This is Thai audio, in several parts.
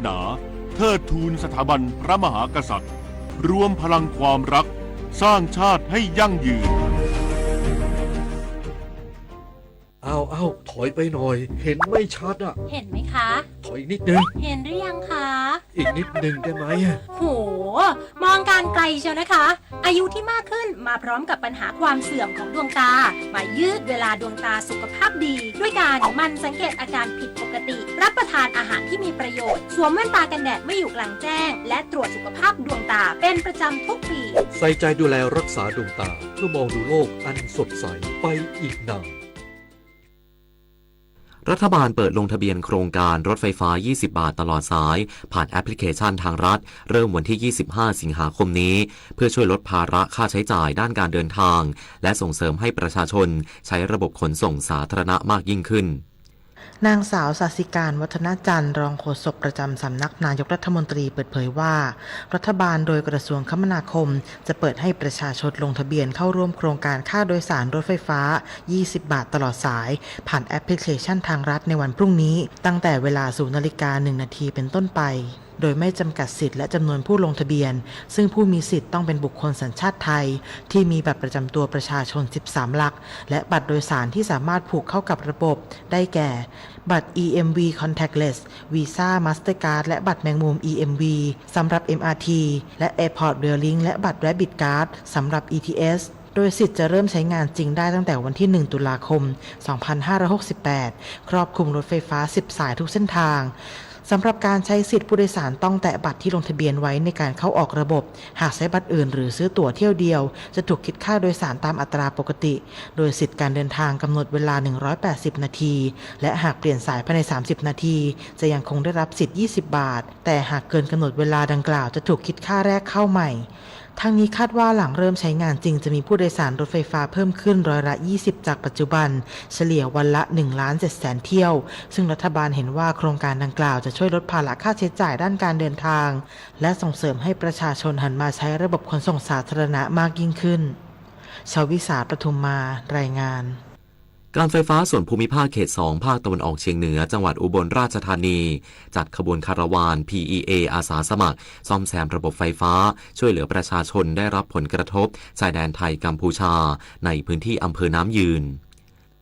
นาเทิดทูนสถาบันพระมหากษัตริย์รวมพลังความรักสร้างชาติให้ยั่งยืนเอาถอยไปหน่อยเห็นไม่ชัดอ่ะเห็นไหมคะ ถอยนิดนึงเห็นหรือยังคะอีกนิดนึงได้ไหมโหมองการไกลเชียวนะคะอายุที่มากขึ้นมาพร้อมกับปัญหาความเสื่อมของดวงตามายืดเวลาดวงตาสุขภาพดีด้วยการหมั่นสังเกตอาการผิดปกติรับประทานอาหารที่มีประโยชน์สวมแว่นตากันแดดไม่อยู่กลางแจ้งและตรวจสุขภาพดวงตาเป็นประจำทุกปีใส่ใจดูแลรักษาดวงตาเพื่อมองดูโลกอันสดใสไปอีกนานรัฐบาลเปิดลงทะเบียนโครงการรถไฟฟ้า 20 บาทตลอดสายผ่านแอปพลิเคชันทางรัฐเริ่มวันที่ 25 สิงหาคมนี้เพื่อช่วยลดภาระค่าใช้จ่ายด้านการเดินทางและส่งเสริมให้ประชาชนใช้ระบบขนส่งสาธารณะมากยิ่งขึ้นนางสาวศศิการวัฒนจันทร์รองโฆษกประจำสำนักนายกรัฐมนตรีเปิดเผยว่ารัฐบาลโดยกระทรวงคมนาคมจะเปิดให้ประชาชนลงทะเบียนเข้าร่วมโครงการค่าโดยสารรถไฟฟ้า 20 บาทตลอดสายผ่านแอปพลิเคชันทางรัฐในวันพรุ่งนี้ตั้งแต่เวลา 0:01 น.เป็นต้นไปโดยไม่จำกัดสิทธิ์และจำนวนผู้ลงทะเบียนซึ่งผู้มีสิทธิ์ต้องเป็นบุคคลสัญชาติไทยที่มีบัตรประจำตัวประชาชน 13 หลักและบัตรโดยสารที่สามารถผูกเข้ากับระบบได้แก่บัตร EMV Contactless Visa Mastercard และบัตรแมงมุม EMV สำหรับ MRT และ Airport Rail Link และบัตร Rabbit Card สำหรับ ETS โดยสิทธิ์จะเริ่มใช้งานจริงได้ตั้งแต่วันที่ 1 ตุลาคม 2568 ครอบคลุมรถไฟฟ้า 10 สายทุกเส้นทางสำหรับการใช้สิทธิผู้โดยสารต้องแตะบัตรที่ลงทะเบียนไว้ในการเข้าออกระบบหากใช้บัตรอื่นหรือซื้อตั๋วเที่ยวเดียวจะถูกคิดค่าโดยสารตามอัตราปกติโดยสิทธิการเดินทางกำหนดเวลา180นาทีและหากเปลี่ยนสายภายใน30นาทีจะยังคงได้รับสิทธิ์20บาทแต่หากเกินกำหนดเวลาดังกล่าวจะถูกคิดค่าแรกเข้าใหม่ทั้งนี้คาดว่าหลังเริ่มใช้งานจริงจะมีผู้โดยสารรถไฟฟ้าเพิ่มขึ้น20%จากปัจจุบันเฉลี่ยวันละ 1,700,000 เที่ยวซึ่งรัฐบาลเห็นว่าโครงการดังกล่าวจะช่วยลดภาระค่าใช้จ่ายด้านการเดินทางและส่งเสริมให้ประชาชนหันมาใช้ระบบขนส่งสาธารณะมากยิ่งขึ้นชวิสาปทุมมารายงานการไฟฟ้าส่วนภูมิภาคเขต 2 ภาคตะวันออกเฉียงเหนือจังหวัดอุบลราชธานีจัดขบวนคาราวาน PEA อาสาสมัครซ่อมแซมระบบไฟฟ้าช่วยเหลือประชาชนได้รับผลกระทบชายแดนไทยกัมพูชาในพื้นที่อำเภอน้ำยืน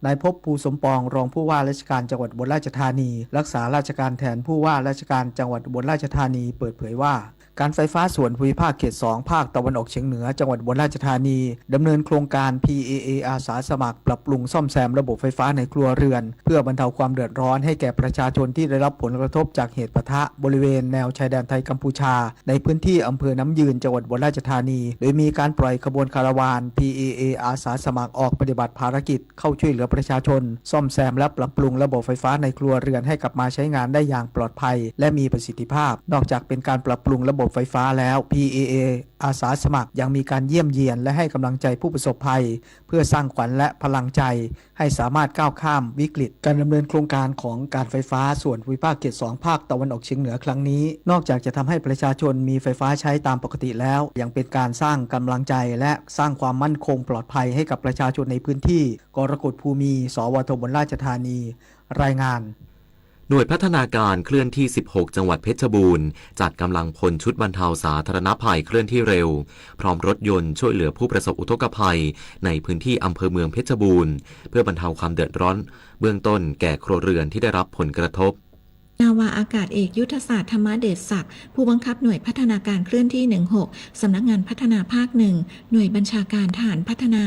นายภพภูสมปองรองผู้ว่าราชการจังหวัดอุบลราชธานีรักษาราชการแทนผู้ว่าราชการจังหวัดอุบลราชธานีเปิดเผยว่าการไฟฟ้าส่วนภูมิภาคเขต 2 ภาคตะวันออกเฉียงเหนือจังหวัดอุบลราชธานีดำเนินโครงการ PAA อาสาสมัครปรับปรุงซ่อมแซมระบบไฟฟ้าในครัวเรือนเพื่อบรรเทาความเดือดร้อนให้แก่ประชาชนที่ได้รับผลกระทบจากเหตุปะทะบริเวณแนวชายแดนไทยกัมพูชาในพื้นที่อำเภอน้ำยืนจังหวัดอุบลราชธานีโดยมีการปล่อยขบวนคาราวาน PAA อาสาสมัครออกปฏิบัติภารกิจเข้าช่วยเหลือประชาชนซ่อมแซมและปรับปรุงระบบไฟฟ้าในครัวเรือนให้กลับมาใช้งานได้อย่างปลอดภัยและมีประสิทธิภาพนอกจากเป็นการปรับปรุงระบบไฟฟ้าแล้ว PAA อาสาสมัครยังมีการเยี่ยมเยียนและให้กำลังใจผู้ประสบภัยเพื่อสร้างขวัญและพลังใจให้สามารถก้าวข้ามวิกฤตการดำเนินโครงการของการไฟฟ้าส่วนภูมิภาคเขต 2 ภาคตะวันออกเฉียงเหนือครั้งนี้นอกจากจะทำให้ประชาชนมีไฟฟ้าใช้ตามปกติแล้วยังเป็นการสร้างกำลังใจและสร้างความมั่นคงปลอดภัยให้กับประชาชนในพื้นที่กรกฎภูมิ สวทอุบลราชธานีรายงานหน่วยพัฒนาการเคลื่อนที่ 16 จังหวัดเพชรบูรณ์จัดกำลังพลชุดบรรเทาสาธารณภัยเคลื่อนที่เร็วพร้อมรถยนต์ช่วยเหลือผู้ประสบอุทกภัยในพื้นที่อำเภอเมืองเพชรบูรณ์เพื่อบรรเทาความเดือดร้อนเบื้องต้นแก่ครัวเรือนที่ได้รับผลกระทบนาวาอากาศเอกยุทธศาสตร์ธรรมเดชศักดิ์ผู้บังคับหน่วยพัฒนาการเคลื่อนที่ 16 สำนักงานพัฒนาภาค 1 หน่วยบัญชาการทหารพัฒนา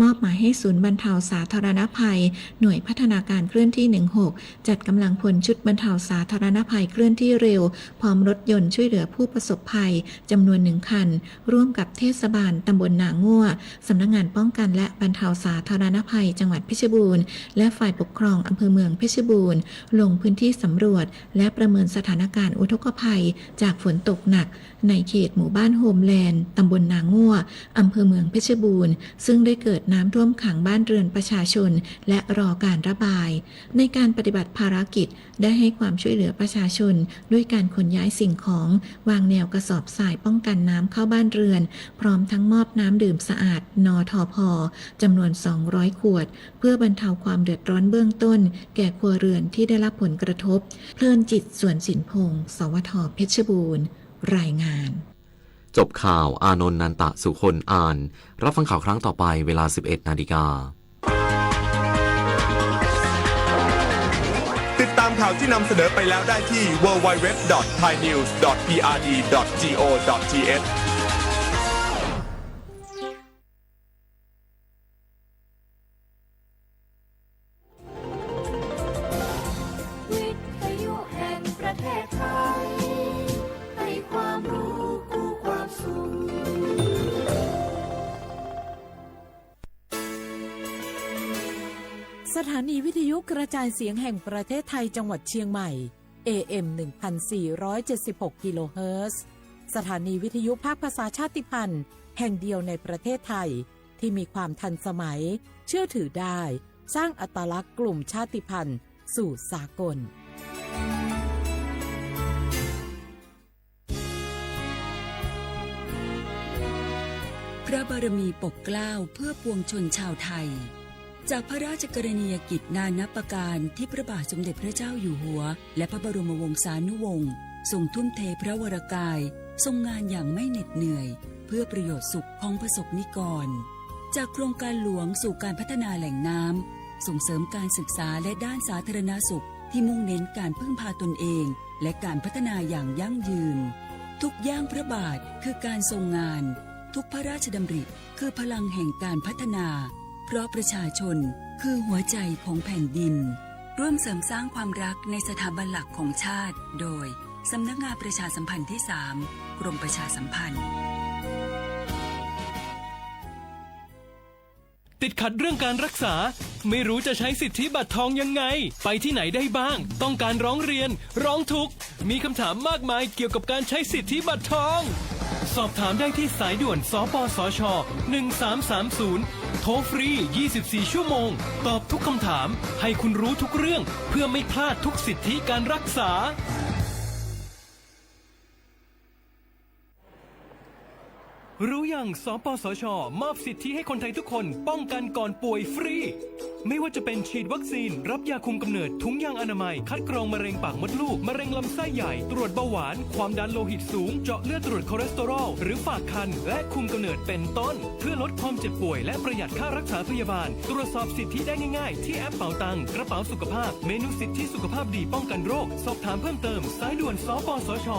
มอบหมายให้ศูนย์บรรเทาสาธารณภัยหน่วยพัฒนาการเคลื่อนที่ 16 จัดกำลังพลชุดบรรเทาสาธารณภัยเคลื่อนที่เร็วพร้อมรถยนต์ช่วยเหลือผู้ประสบภัยจำนวน1คันร่วมกับเทศบาลตำบลนางั่วสำนักงานป้องกันและบรรเทาสาธารณภัยจังหวัดเพชรบูรณ์และฝ่ายปกครองอำเภอเมืองเพชรบูรณ์ลงพื้นที่สำรวจและประเมินสถานการณ์อุทกภัยจากฝนตกหนักในเขตหมู่บ้านโฮมแลนด์ตำบลนางั่วอำเภอเมืองเพชรบูรณ์ซึ่งได้เกิดน้ำท่วมขังบ้านเรือนประชาชนและรอการระบายในการปฏิบัติภารกิจได้ให้ความช่วยเหลือประชาชนด้วยการขนย้ายสิ่งของวางแนวกระสอบทรายป้องกันน้ำเข้าบ้านเรือนพร้อมทั้งมอบน้ำดื่มสะอาดนทพ.จำนวน200ขวดเพื่อบรรเทาความเดือดร้อนเบื้องต้นแก่ครัวเรือนที่ได้รับผลกระทบ เพลินจิตสวนสินพงศ์สวทเพชรบูรณ์รายงาน จบข่าวอานนท์นันตะสุคนอ่านรับฟังข่าวครั้งต่อไปเวลา 11 นาฬิกาติดตามข่าวที่นำเสนอไปแล้วได้ที่ www.thainews.prd.go.thวิทยุแห่งประเทศไทยให้ความรู้คู่ความสุขสถานีวิทยุกระจายเสียงแห่งประเทศไทยจังหวัดเชียงใหม่ AM 1476 กิโลเฮิรตซ์สถานีวิทยุภาคภาษาชาติพันธุ์แห่งเดียวในประเทศไทยที่มีความทันสมัยเชื่อถือได้สร้างอัตลักษณ์กลุ่มชาติพันธุ์สู่สากลพระบารมีปกเกล้าเพื่อปวงชนชาวไทยจากพระราชกรณียกิจนานับประการที่พระบาทสมเด็จพระเจ้าอยู่หัวและพระบรมวงศานุวงศ์ทรงทุ่มเทพระวรกายทรงงานอย่างไม่เหน็ดเหนื่อยเพื่อประโยชน์สุขของประสบนิกรจากโครงการหลวงสู่การพัฒนาแหล่งน้ำส่งเสริมการศึกษาและด้านสาธารณสุขที่มุ่งเน้นการพึ่งพาตนเองและการพัฒนาอย่างยั่งยืนทุกย่างพระบาทคือการทรงงานทุกพระราชดำริคือพลังแห่งการพัฒนาเพราะประชาชนคือหัวใจของแผ่นดินร่วมเสริมสร้างความรักในสถาบันหลักของชาติโดยสำนักงานประชาสัมพันธ์ที่ 3 กรมประชาสัมพันธ์ติดขัดเรื่องการรักษาไม่รู้จะใช้สิทธิบัตรทองยังไงไปที่ไหนได้บ้างต้องการร้องเรียนร้องทุกข์มีคำถามมากมายเกี่ยวกับการใช้สิทธิบัตรทองสอบถามได้ที่สายด่วนสปสช1330โทรฟรี 24 ชั่วโมงตอบทุกคำถามให้คุณรู้ทุกเรื่องเพื่อไม่พลาดทุกสิทธิการรักษารู้ยังสปสชมอบสิทธิให้คนไทยทุกคนป้องกันก่อนป่วยฟรีไม่ว่าจะเป็นฉีดวัคซีนรับยาคุมกำเนิดถุงยางอนามัยคัดกรองมะเร็งปากมดลูกมะเร็งลำไส้ใหญ่ตรวจเบาหวานความดันโลหิตสูงเจาะเลือดตรวจคอเลสเตอรอลหรือฝากครรภ์และคุมกำเนิดเป็นต้นเพื่อลดความเจ็บป่วยและประหยัดค่ารักษาพยาบาลตรวจสอบสิทธิได้ง่ายๆที่แอปเป๋าตังกระเป๋าสุขภาพเมนูสิทธิสุขภาพดีป้องกันโรคสอบถามเพิ่มเติมสายด่วนสปสช1330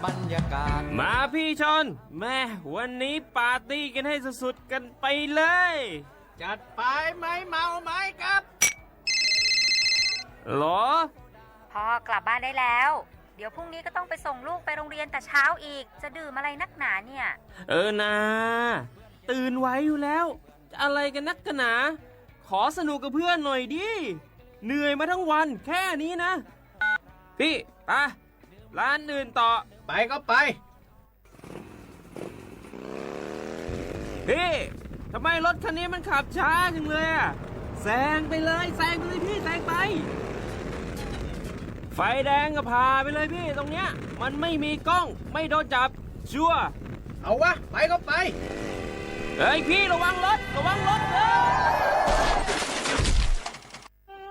บรรยากาศมาพี่ชนแม่วันนี้ปาร์ตี้กันให้สุดๆกันไปเลยจัดไปไหมเมาไหมครับหรอพ่อกลับบ้านได้แล้วเดี๋ยวพรุ่งนี้ก็ต้องไปส่งลูกไปโรงเรียนแต่เช้าอีกจะดื่มอะไรนักหนาเนี่ยนะตื่นไว้อยู่แล้วจะอะไรกันนักกันหนาขอสนุกกับเพื่อนหน่อยดิเหนื่อยมาทั้งวันแค่นี้นะพี่ไปร้านอื่นต่อไปก็ไปพี่ทำไมรถคันนี้มันขับช้าจังเลยอะแซงไปเลยพี่แซงไปไฟแดงก็พาไปเลยพี่ตรงเนี้ยมันไม่มีกล้องไม่โดนจับชัวร์เอาวะไปก็ไปเฮ้ยพี่ระวังรถ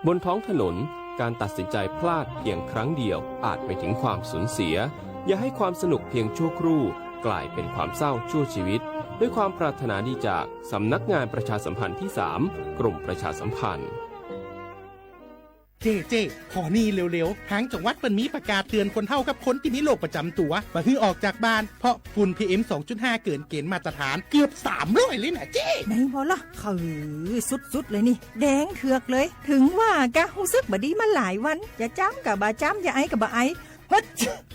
บนท้องถนนการตัดสินใจพลาดเพียงครั้งเดียวอาจไปถึงความสูญเสียอย่าให้ความสนุกเพียงชั่วครู่กลายเป็นความเศร้าชั่วชีวิตด้วยความปรารถนาดีจากสำนักงานประชาสัมพันธ์ที่ 3 กรมประชาสัมพันธ์ เจ๊ขอนี่เร็วๆทางจังหวัดเปิ้นมีประกาศเตือนคนเฒ่ากับคนที่มีโรคประจำตัวว่าให้ออกจากบ้านเพราะฝุ่น PM 2.5 เกินเกณฑ์มาตรฐานเกือบ300เลยนะเจ๊ไหนบ่ล่ะคือสุดๆเลยนี่แดงเถือกเลยถึงว่ากะรู้สึกบ่ดีมาหลายวันอย่าจ้ำกับบ่จ้ำอย่าไอกับบ่ไอ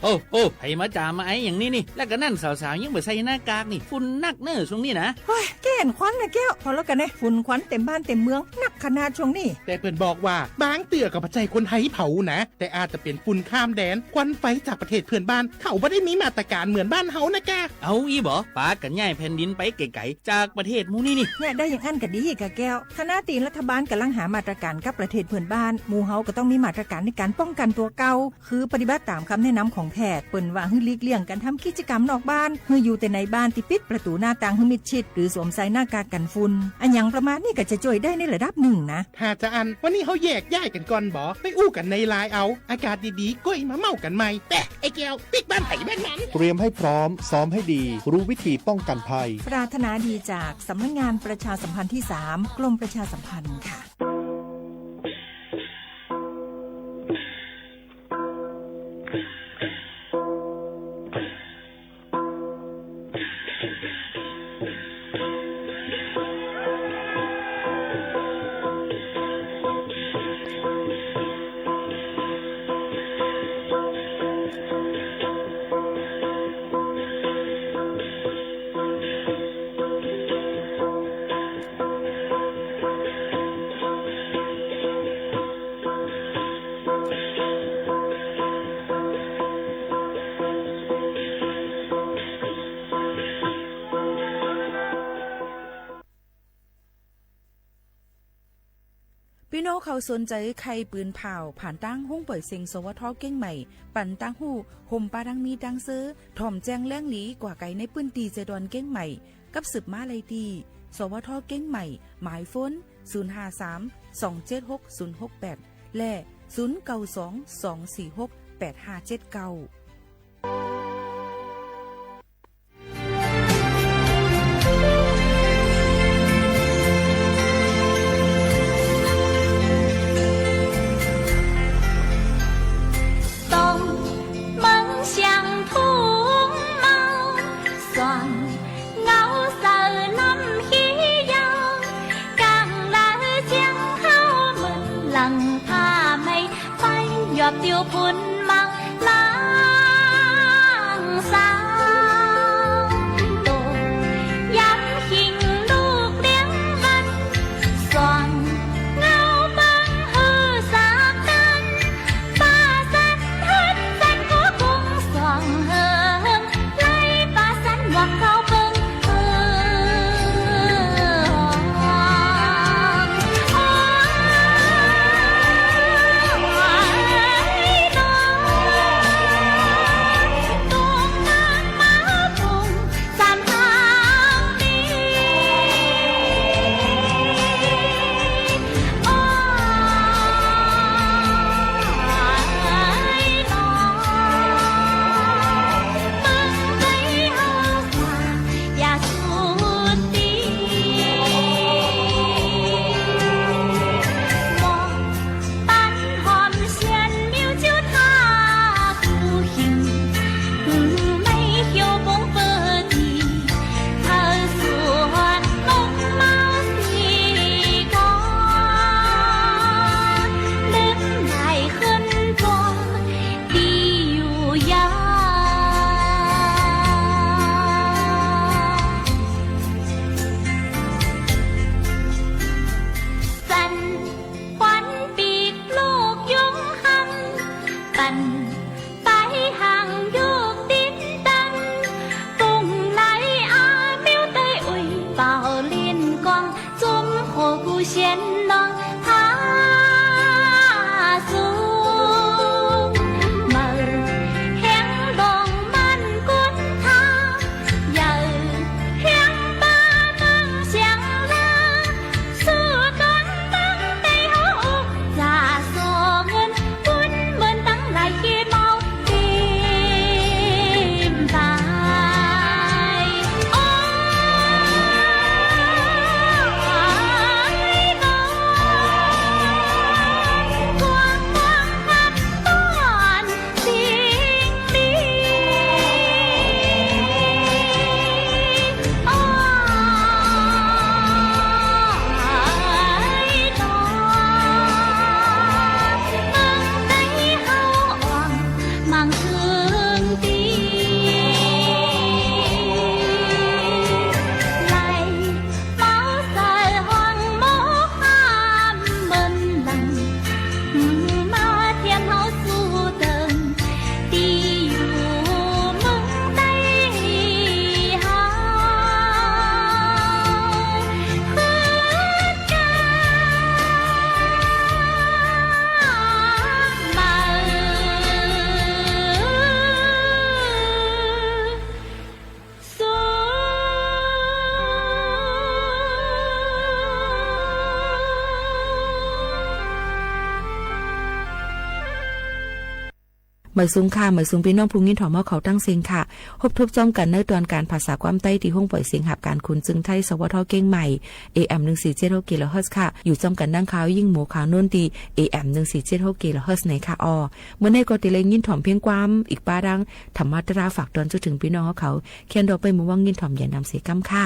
โอ้ไผมาจามาไอ้อย่างนี้นี่แล้วก็นั่นสาวๆยังบ่ใส่หน้ากากนี่ฝุ่นนักเน้อช่วงนี้นะเฮ้ยแก่นควันนะแก้วพอแล้วกันนะฝุ่นควันเต็มบ้านเต็มเมืองนักขนาดช่วงนี้แต่เปิ้นบอกว่าบางเตือกับปัจจัยคนไทยเผานะแต่อาจจะเป็นฝุ่นข้ามแดนควันไฟจากประเทศเพื่อนบ้านเขาบ่ได้มีมาตรการเหมือนบ้านเฮานะแกเอาอีบ่ปากันย้ายแผ่นดินไปไกลๆจากประเทศหมู่นี่เนี่ยได้อย่างอันก็ดีกะแก้วคณะตีรัฐบาลกำลังหามาตรการกับประเทศเพื่อนบ้านหมู่เฮาก็ต้องมีมาตรการในการป้องกันตัวเก่าคือปฏิบัติตาม คำแนะนำของแพทย์เปิ้นว่าให้หลีกเลี่ยงการทำกิจกรรมนอกบ้านให้อยู่แต่ในบ้านที่ปิดประตูหน้าต่างให้มิดชิดหรือสวมใส่หน้ากากกันฝุ่นอันหยังประมาณนี้ก็จะช่วยได้ในระดับหนึ่งนะ ถ้าจะอันวันนี้เขาแยกย้ายกันก่อนบ่ไปอู้กันในไลน์เอาอากาศดีๆก็มาเมากันใหม่แต่ไอ้แก้วปิกบ้านไผ่บ้านมัน เตรียมให้พร้อมซ้อมให้ดีรู้วิธีป้องกันภัย ปรารถนาดีจากสำนักงานประชาสัมพันธ์ที่ 3 กรมประชาสัมพันธ์ค่ะพี่น้องเขาสนใจใครปืนเผาผ่านตั้งห้องเปิดเซ็งสวทเก้งใหม่ปั่นตั้งหู้ห่มปลาดังมีดังซื้อถ่อมแจ้งแล้งหลีกว่าไก่ในปืนตีเจดอนเก้งใหม่กับสืบมาเลยดีสวทเก้งใหม่หมายฟ้น053-276-068และ0922468579tiêu phun mang lang sao tôi dám hình lúc tiếng văn soàn ngao băng hư xa tan ba sắt hết sắt của cung soàn hơn lấy ba sắt hoặc khao bưng หมายสูงค่ะหมายสูงพี่น้องผู้ยินถ่อมเขาตั้งเสียงค่ะพบทบจ้อมกันในตอนการภาษาความใต้ที่ห้องปล่อยเสียงหับการคุณจึงไทยสวทเก้งใหม่ AM 1476 กิโลเฮิรตซ์ค่ะอยู่จ้อมกันดังข่าวยิ่งหมูขาวโน่นตี AM 1476 กิโลเฮิรตซ์ในค่ะเมื่อในก็ติเลยยินถ่อมเพียงความอีกป้าดังธรรมะตราฝากตอนจนถึงพี่น้องเขาเขียนดอกไปมือว่างยินถ่อมอย่านำเสียกำค่ะ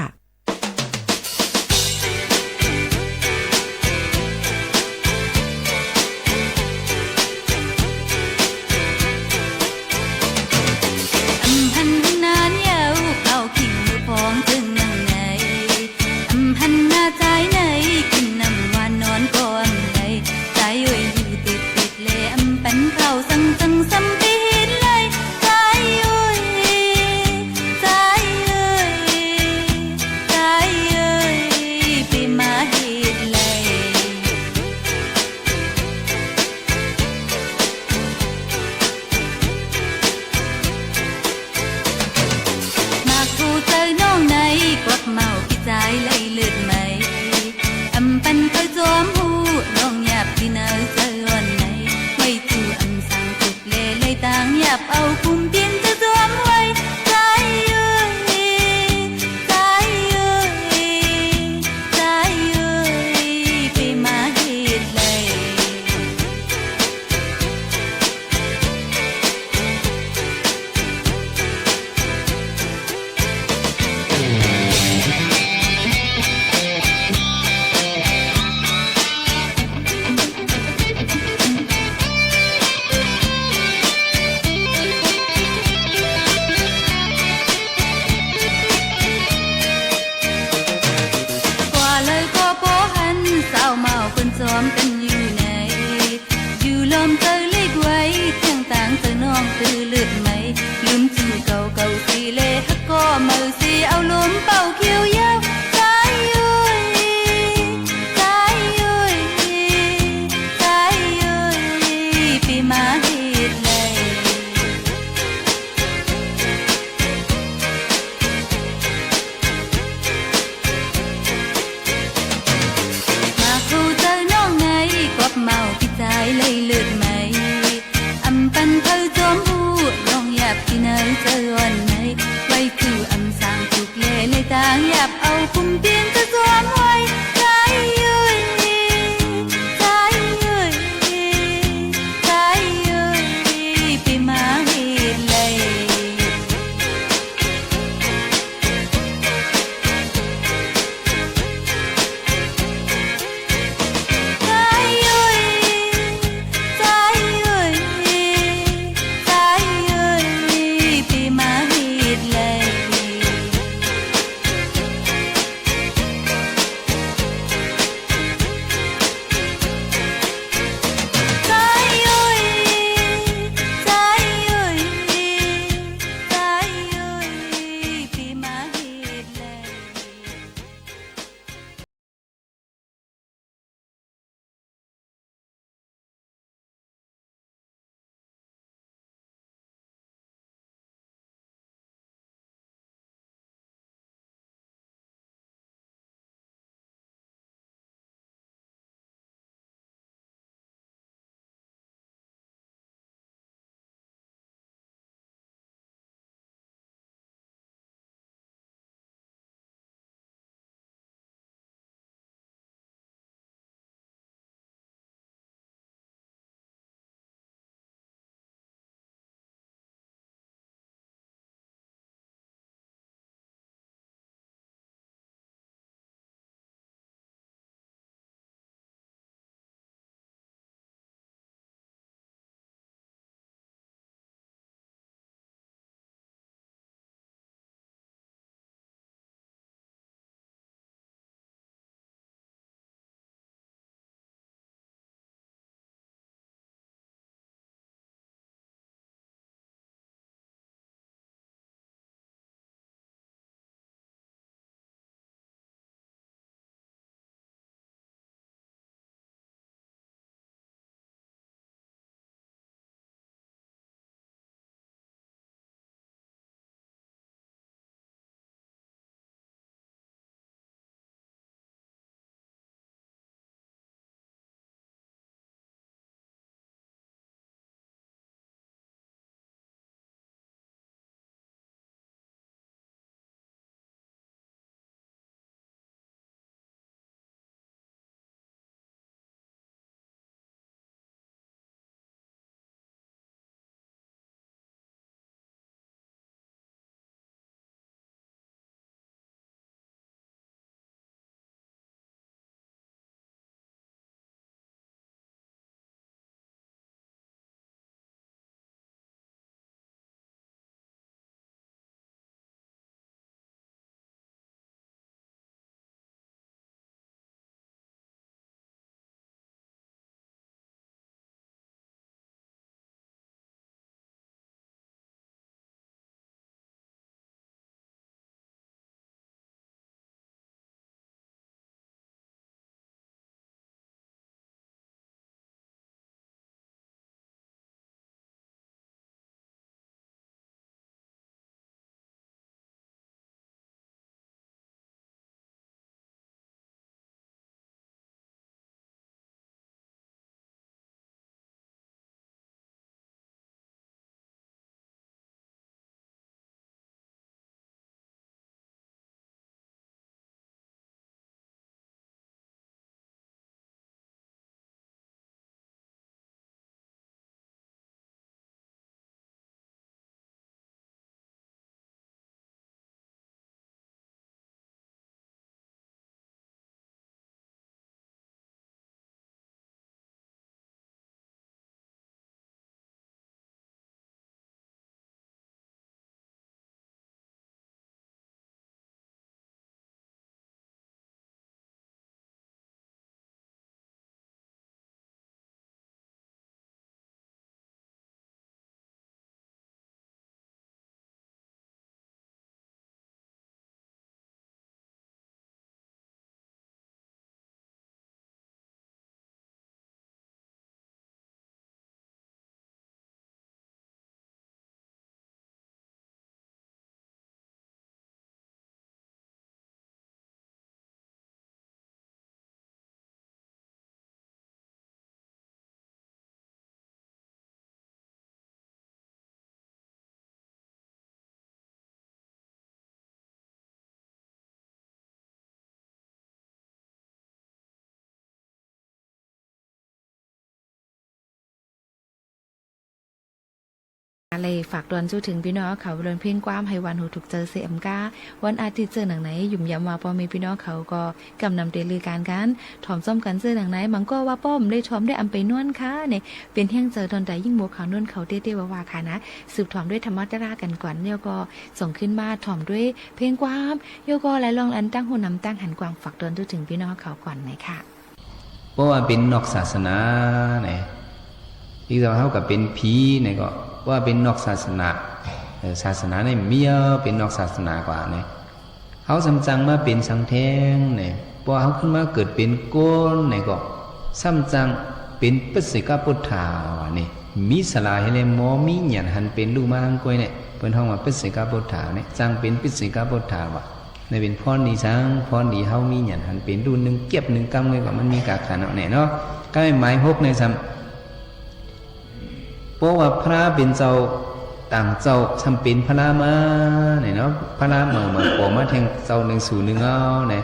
ใจ เลยฝากดวนจู้ถึงพี่น้องเขาเรือนเพ่งกว้ามให้วันหูถูกเจอเสียมก้าวันอาทิตย์เจอหนังไหนหยุ่มยำว่าพอมีพี่น้องเขาก็กำนำเตลือการกันถ่อมส้มกันเจอหนังไหนมันก็ว่าป้อมได้ถ่อมได้อำไปนวลค่ะเนี่ยเป็นเที่ยงเจอตอนใดยิ่งโมขาวนวลเขาเตี้ยๆว่าค่ะนะสืบถ่อมด้วยธรรมะรากันก่อนเนี่ยก็ส่งขึ้นมาถ่อมด้วยเพ่งกว้ามโยก็ไหลลองอันตั้งหูนำตั้งหันกวางฝากดวนจู้ถึงพี่น้องเขาก่อนนะคะเพราะว่าเป็นนอกศาสนาเนี่ยอีกต่อเท่ากับเป็นผีเนี่ยก็ว่าเป็นนอกศาสนาศาสนาในเมียเป็นนอกศาสนากว่าเนี่ยเขาสำจังมาเป็นสังแทงเนี่ยพอเขาขึ้นมาเกิดเป็นโกนเนี่ยก็สำจังเป็นปัสสิกพุทธาว่านี่มีสลาให้เลยหมอมีหยันหันเป็นลูกมาหังกล้วยเนี่ยเป็นห้องว่าปัสสิกพุทธาเนี่ยจังเป็นปัสสิกพุทธาว่าในเป็นพรดีจังพรดีเขามีหยันหันเป็นดูหนึ่งเก็บหนึ่งกำเลยก็มันมีกาขันเอาเนี่ยเนาะก็ไม่หมายหกในซ้ำเพราะว่าพระเป็นเจ้าต่างเจ้าทำเป็นพระมาเนี่ยเนาะพระเหมือนโผล่มาแทงเจ้าหนึ่งสู่หนึ่งเอาเนี่ย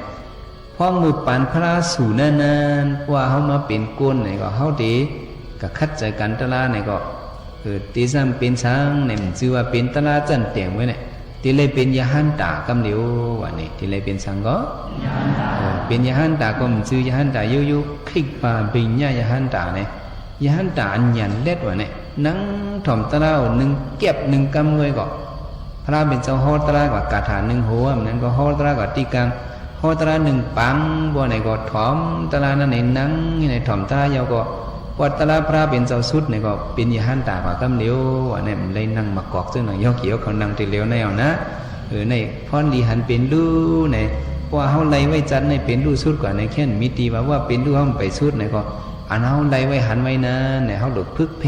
พ้องมือปานพระสู่นานๆว่าเขามาเป็นก้นเนี่ยก็เขาดีกับคัดใจกันตลาเนี่ยก็ตีซ้ำเป็นช้างเนี่ยมันชื่อว่าเป็นตลาจันเตียงไว้เนี่ยที่เลยเป็นยาหันตากำเดียววันนี้ที่เลยเป็นช้างก็เป็นยาหันตาก็มันชื่อยาหันตายุคลิกป่าเป็นยาหันตาเนี่ยยาหันตาอันยันเล็ดวันเนี่ยนั่งถ่อมตะเล่าหนึ่งเก็บหนึ่งกำเลยก็พระเป็นเจ้าฮอตระกว่ากาถาหนึ่งหัวมันนั้นก็ฮอตระกว่าตีกังฮอตระหนึ่งปังบัวไหนก็ถ่อมตะลานั่นไหนนั่งในถ่อมตะลายาวก็วัดตะลาพระเป็นเจ้าสุดเนี่ยก็เป็นยาหันตากว่ากำเลี้ยววันนี้มันเลยนั่งมากอกซึ่งหน่อยยกเกี่ยวเขานั่งตีเลี้ยวในเอานะในพรดีหันเป็นลู่ในว่าเขาไล่ไว้จัดในเป็นลู่สุดกว่าในแค่นมิตีว่าเป็นลู่เขาไปสุดในก็อันเขาไล่ไว้หันไว้นะเนี่ยเขาหลุดพึกเพ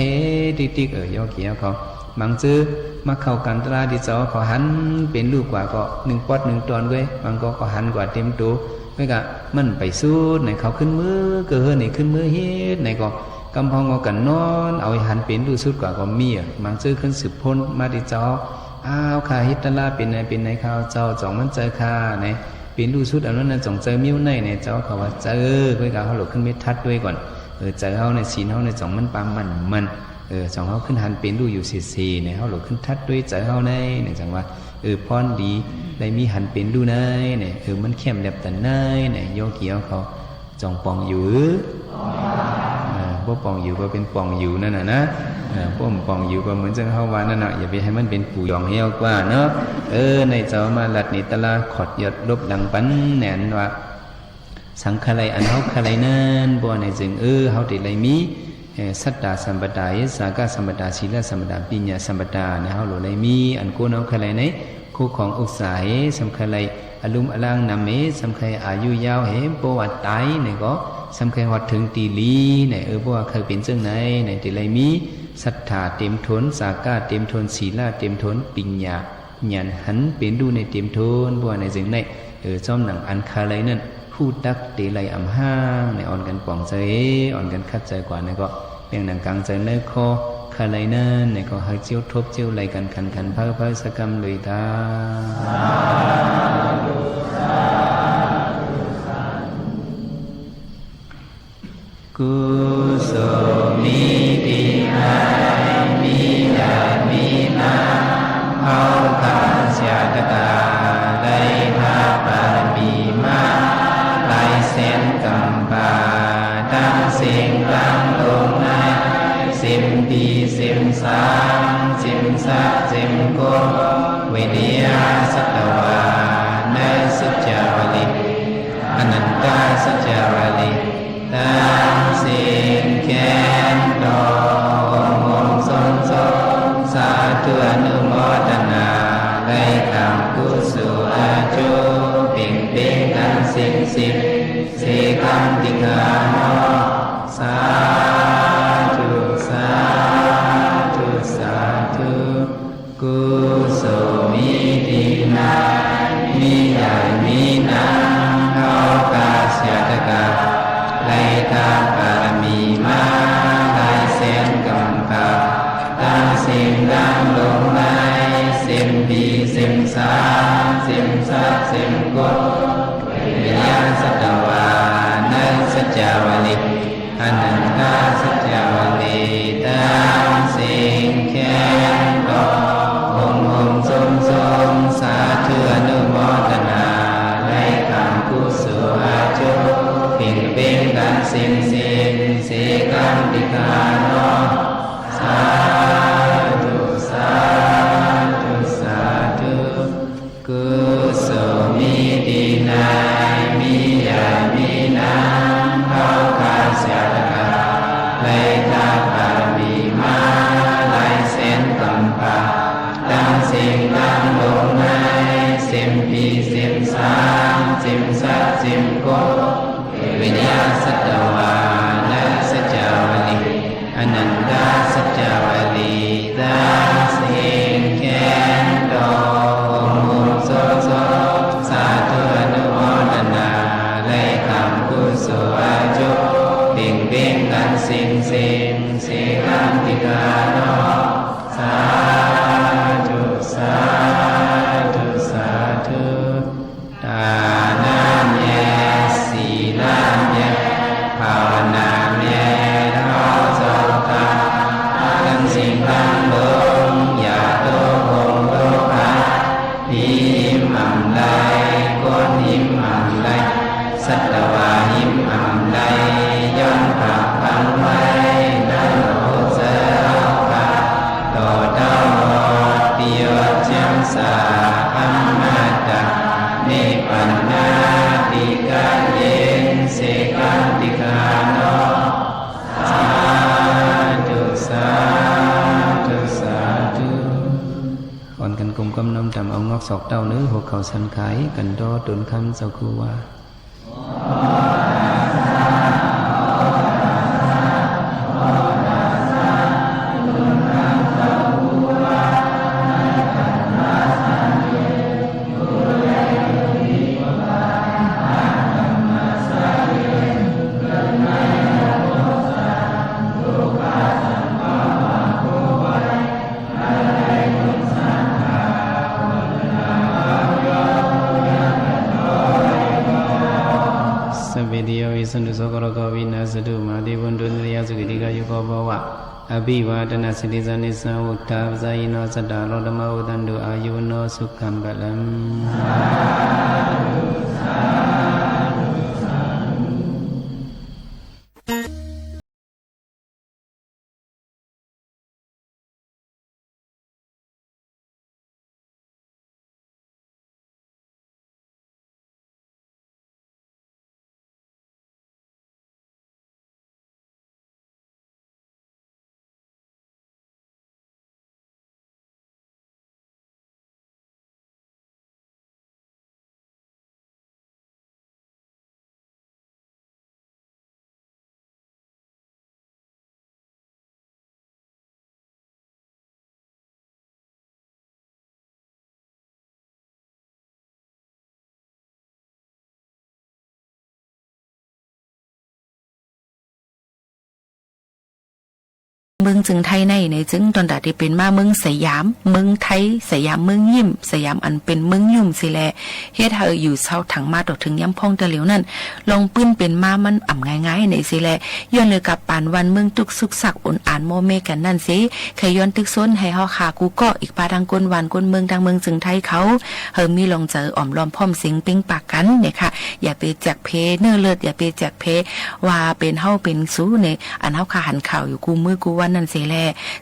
ติ๊กยกเกี่ยวเขาบางซื้อมาเข้ากันตราดิจอเขาหันเป็นลูกกว่าก็หนึ่งปอดหนึ่งตอนเว้ยบางก็หันกว่าเต็มตัวเว้ยกะมันไปสู้ในเขาขึ้นมือเกิดในขึ้นมือเฮ็ดในก็กำพองก็กันนอนเอาหันเป็นลูกสุดกว่าก็มีบางซื้อขึ้นสืบพ้นมาดิจออ้าวข้าฮิตตลาเป็นในข้าวเจ้าจ่องมันเจอข้าในเป็นลูกสุดอันนั้นจ่องเจอมิ้วในเจ้าเขาว่าเจอเว้ยกะเขาหลุดขึ้นเม็ดทัดด้วยก่อนใจเขาในศีลเขาในจ่องมันปามมันจ่องเขาขึ้นหันเป็นดูอยู่สีเนี่ยเขาหลุดขึ้นทัดด้วยใจเขาในเนี่ยจังว่าพรดีได้มีหันเป็นดูในเนี่ยมันเข้มแหลบแต่ในเนี่ยโยเกี่ยวเขาจ่องปองอยู่พวกปองอยู่ก็เป็นปองอยู่นั่นน่ะนะพวกปองอยู่ก็เหมือนจังเขาว่านั่นน่ะอย่าไปให้มันเป็นปู่ยองเฮียวกว่าเนาะในเจ้ามาลัดนิตลาขอดยดลบหลังปันแหนนว่าสังขารอันเขาขารนั่นบัวในจึงเขาติดไรมีสัตตาสัมปทายสากาสัมปทาศีลสัมปทาปิญญาสัมปทาเนี่ยเขาหลุดไรมีอันโกนเขาขารในคู่ของอุตสาหสัมขารอารมณ์อลังนำสัมขารอายุยาวเหมประวัติตายเนี่ยก็สัมขารวัดถึงตีลีเนี่ยบัวเคยเป็นจังไหนเนี่ยติดไรมีศรัทธาเต็มทนสากาเต็มทนศีลเต็มทนปิญญาญาณหันเป็นดูในเต็มทนบัวในจึงในจอมหนังอันคาไรนั่นผู้ดักเตไลอำห้างในอ่อนกันป่องใจอ่อนกันคัดใจกว่าในก็เพียงหนังกลางใจในคอคาไรนั่นในก็ให้เจียวทบเจียวไหลกันขันเพ้อสกรรมเลยตากุศลมีดีนามีญามีนาเอาคาเสียตตาได้พาบารมีมาลายเส้นกำปาตั้งเสียงกลางลงในสิมปีสิมสามสิมสักสิมโกเวเดียสัตวาเนสุจาวลิอนันตาสุจาวลิตั้งเสียงแค้นดอกมงสนสสาธุอนุโมทนาได้คำกุศลอาจุเป็นกันสิบสีคำติงามสาธุสาธุสาธุกุศลมีดีนามีใหญ่มีนางเอากาเสียตกา ตาบารมีมาหลายแสนกำปาตั้งสิ่งตั้งลงใน10 ปี13 10 สัต10 กวิญญาสัตวาและสัจจาวลีอนันตาสัจจาวลีตาสิ่งแค้นดอกมุมโซโซสาธุอนุโมทนาได้คำกุศลจุเพ่งเพ่งกันสิ่งสิกันติกาโนสาธุสาธุสาธุทานามเยศีลามเยภาวนามเยเราจงทำทั้งสิ่งทั้งปวงอย่าโตคงโตภาหิมอัมไลก้นหิมอัมไลสัตวาหิมอัมไลย้อนผักพังไว้นั่นโอเจ้าค่ะต่อเต้าปิโยเจียมสาอัมมาตาเนปัญญาติกาเยนเสกันติกาโนสาธุสาธุสาธุก่อนกันกลุ่มกำนำจำเอางอกศอกเต้าเนื้อหัวเขาสันไขกันดอตุนคำเจ้าคูว่าสันตุสกรกวินาสตุมาติบุญตุนิยสุขิติกายุโกภวะอภิวาทนาสิริสานิสังวุฒาปสายโนสัตตาโลธรรมอุตันตุอายุโนสุขัมภะลังเมืองจึงไทยในจึงตอนดาที่เป็นมาเมืองสยามเมืองไทยสยามเมืองยิ้มสยามอันเป็นเมืองยุ่มสิแลเฮ็ดให้อยู่เศร้าถังมาตกถึงย้ำพองตะเหลียวนั่นลองปื้นเป็นมามันอ่ำง่ายๆในสิแลย้อนเลยกับปานวันเมืองตุกสุกสักอ่อนอ่านโมเมกันนั่นสิเคยย้อนตึกซ้นให้เฮาขากูก็อีกปาทางกวนหวานกวนเมืองทางเมืองจึงไทยเขามีลองเจออ่อมล้อมพร้อมเสียงปิ้งปากกันเนี่ยค่ะอย่าไปแจกเพเนื้อเลือดอย่าไปแจกเพว่าเป็นเฮาเป็นสู้ในอันเฮาขาหันข่าวอยู่กูมือกูวันนั่นสิแล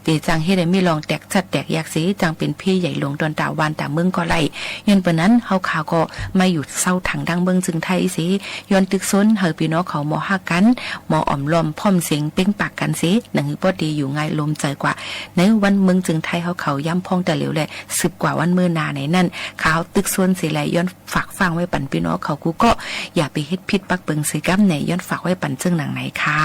ตีจังเฮ็ดให้มีลองแตกจัดแตกแยกสีจังเป็นพี่ใหญ่หลวงตอนตาวันตาเมืองก็ไล่ย้อนเปิ้นนั้นเฮาข่าวก็มาอยู่เศร้าถังดังเมืองจึงไทยสิย้อนตึกซ้นเฮาพี่น้องเขาหมอฮักกันหมออ่อมล้อมพร้อมเสียงเป้งปากกันสิหนังบ่ดีอยู่ง่ายลมใจกว่าในวันเมืองจึงไทยเขาย้ำพองแต่เหลวแล10กว่าวันมื้อหน้าในนั้นข่าวตึกซ้นสิแลย้อนฝากฟังไว้ปันพี่น้องเขากูก็อย่าไปเฮ็ดผิดปักเปิงสิกำไหนย้อนฝากไว้ปันจึงหนังไหนค่ะ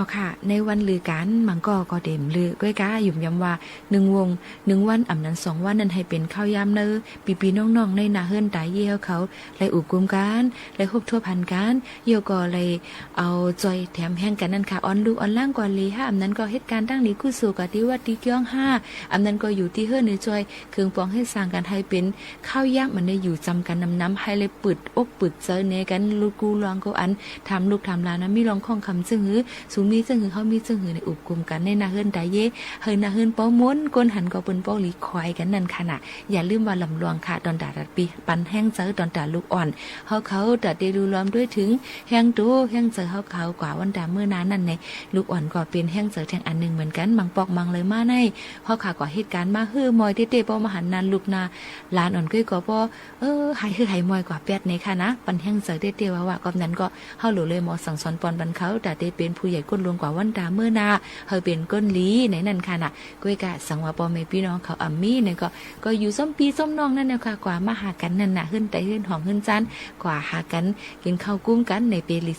อ๋อค่ะในวันลือการมันก็เต็มลือก้อยก้าหยุ่มยำว่า1วง1วันอำนั้น2วันนั้นให้เป็นข้าวยามเนอปีๆน้องๆในนาเฮิรนตายเยี่ยวเขาเลยอุบกุมกันเลยคบทั่วพันกันเยี่ยวก็เลยเอาจอยแถมแห้งกันนั่นค่ะออนลูกออนล่างก่อนลีห้าอำนั้นก็เหตุการณ์ตั้งนี้กู้สู่กับที่วัดที่เกี้ยง5อำนั้นก็อยู่ที่เฮิรนในจอยเครื่องปองให้สร้างกันให้เป็นข้าวยามมันได้อยู่จำกันน้ำให้เลยปึดอกปึดเจอเนกันลูกกูลองก็อันทำลูกทำลานะมีลองข้องคำซึ่งหือสูงมีซึ่งหือเขามีซึ่งหือในอุบกุมกันในนาเฮิรนตายเย่เฮิรนนาเฮิรนป้อม้วนก้นหันก็เป็นป้อหลีควายกันนั่นค่ะน่ะอย่าลืมว่าลำลวงค่ะตอนดาดัดปีปันแห้งเจอตอนดาลูกอ่อนเขาดัดเดดูล้อมด้วยถึงแห้งโตแห้งเจอเขากว่าวันดาเมื่อนานนั่นในลูกอ่อนก็เป็นแห้งเจอแทงอันหนึ่งเหมือนกันมังปอกมังเลยมาในเขาค่ะก็เหตุการณ์มาฮื้อมอยเต้ๆป้อมหันนานลูกนาลานอ่อนก้อยก็ป้อหายฮื้อหายมอยกว่าแปดในค่ะนะปันแห้งเจอเต้ๆว่าก็นั้นก็เฮาหลูเลยหมอสั่งสอนปอนบันเขาดัดเดเป็นผู้ใหญ่ก้นลวงกว่าวันดาเมื่อนาเฮาเป็นก้นลีในนั่นค่ะน่ะก้อยกะสังว่าป้อแม่พี่น้องเขาอัมมี่เนี่ยก็อยู่ส้มปีส้มน้องนั่นแหละค่ะกว่ามาหากันนั่นน่ะขึ้นแต่ขึ้นหอมขึ้นจานกว่าหากันกินข้าวกุ้มกันในเปลิ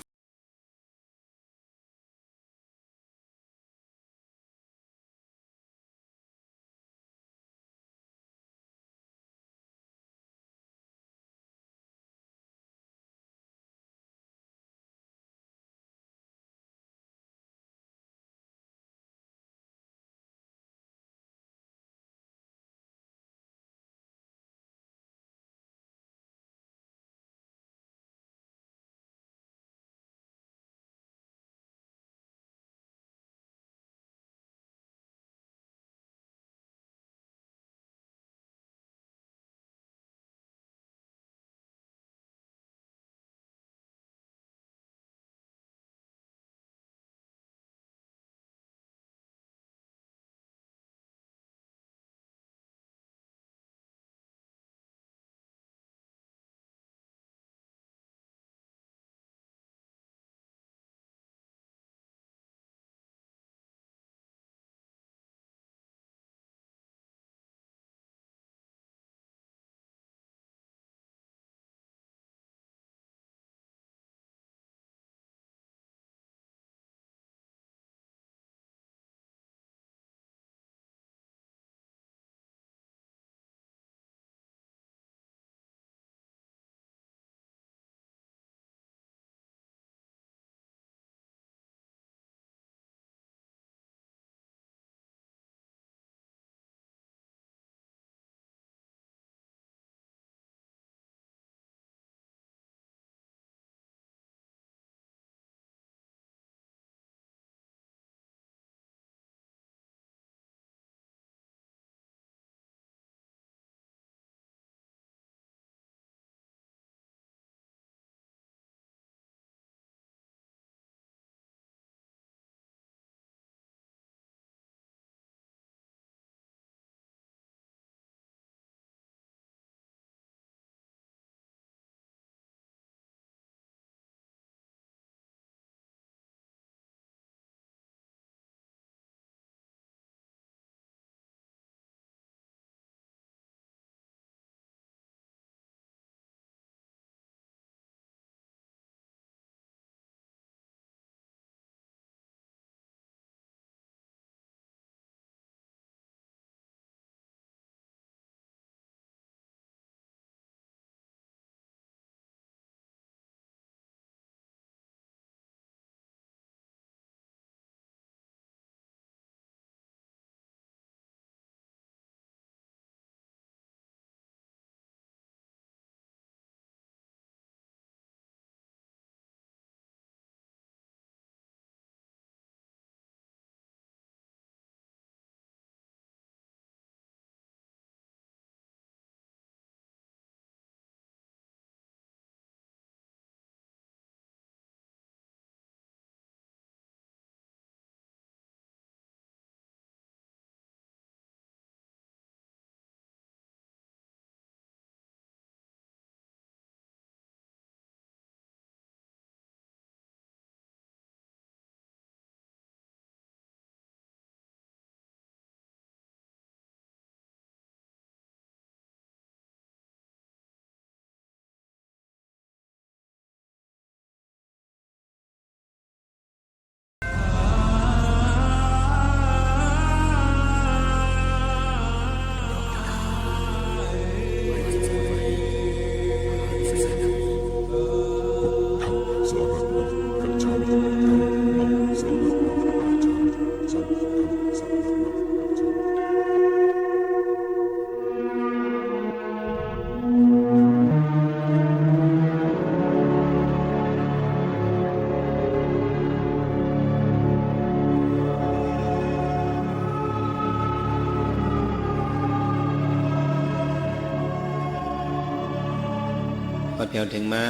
ปัดเพียวถึงมา